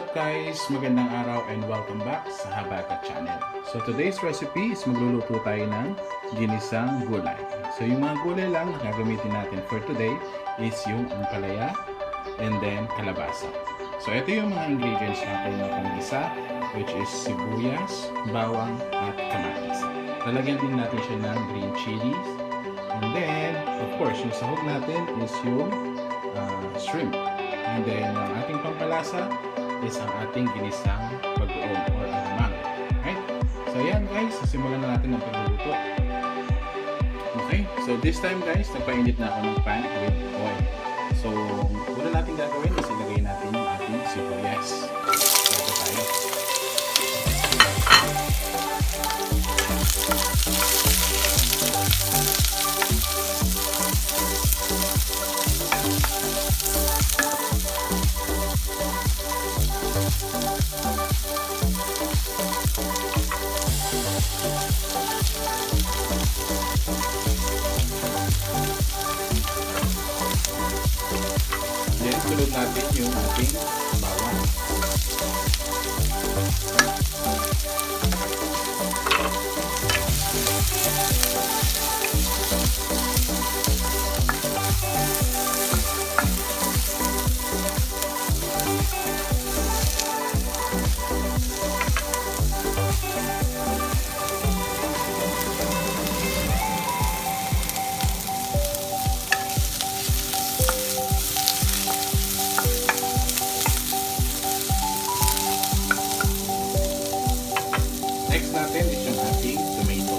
up guys? Magandang araw and welcome back sa Habagat channel. So today's recipe is magluluto tayo ng Ginisang Gulay. So yung mga gulay lang na gagamitin natin for today is yung ampalaya and then kalabasa. So ito yung mga ingredients natin na pang-isa, which is sibuyas, bawang at kamatis. Lalagyan din natin siya ng green chilies. And then, of course, yung sahog natin is yung shrimp. And then, ang ating pampalasa is ang ating ginisang bagoong or alamang. Right? So, yan guys. Simulan na natin ang pagluluto. Okay? So, this time guys, nagpainit na ako ng pan with oil. So, una natin gagawin is ilagay natin yung ating sibuyas. So, ito tayo. Then, sunod natin yung ating bawang. Next natin is yung ating tomato.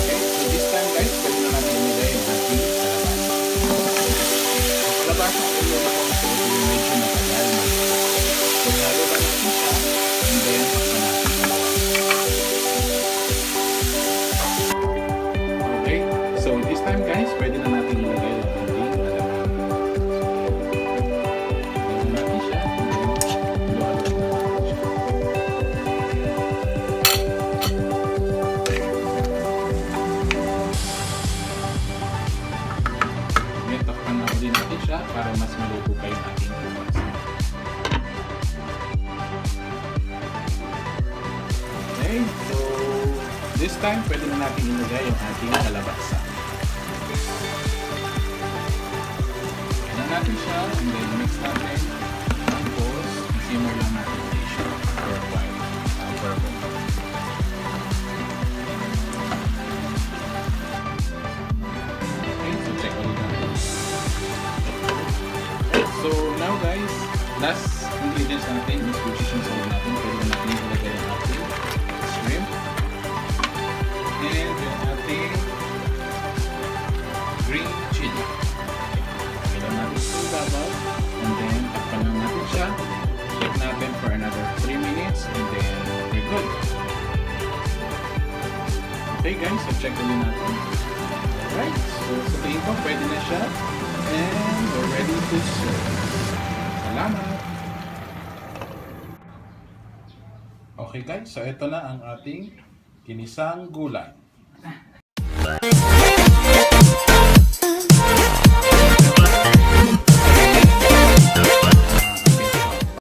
Okay, so this time guys, pwede na natin ilagay yung ating kalabasa. Kalabasa ko yung medyo matagal na. So, lalo ba natin siya, and then, pakpan natin sa bawang. Okay, so this time guys, pwede na natin ilagay yung ating alamang. Ilagay natin siya, and then, luhalos na natin siya. Ngayon, takpan na din natin siya para mas maluto pa yung ating kalabasa. Okay, so this time pwede na natin ilagay yung ating kalabasa. Kailan natin siya and then mix natin. Tapos, simmer lang natin siya for a while. For a moment. Okay, so check ulit natin. So now guys, last ingredients natin is which is yung sahog natin. Pwede na natin ilagay ang ating shrimp and yung ating green chili. Kailan natin ito ibabaw and then takpan lang natin siya. Check natin for another 3 minutes and then we're good. Okay guys, so check ulit natin. Alright, so sa tingin ko pwede na siya. And we're ready to serve. Salamat! Okay guys, so ito na ang ating ginisang gulay.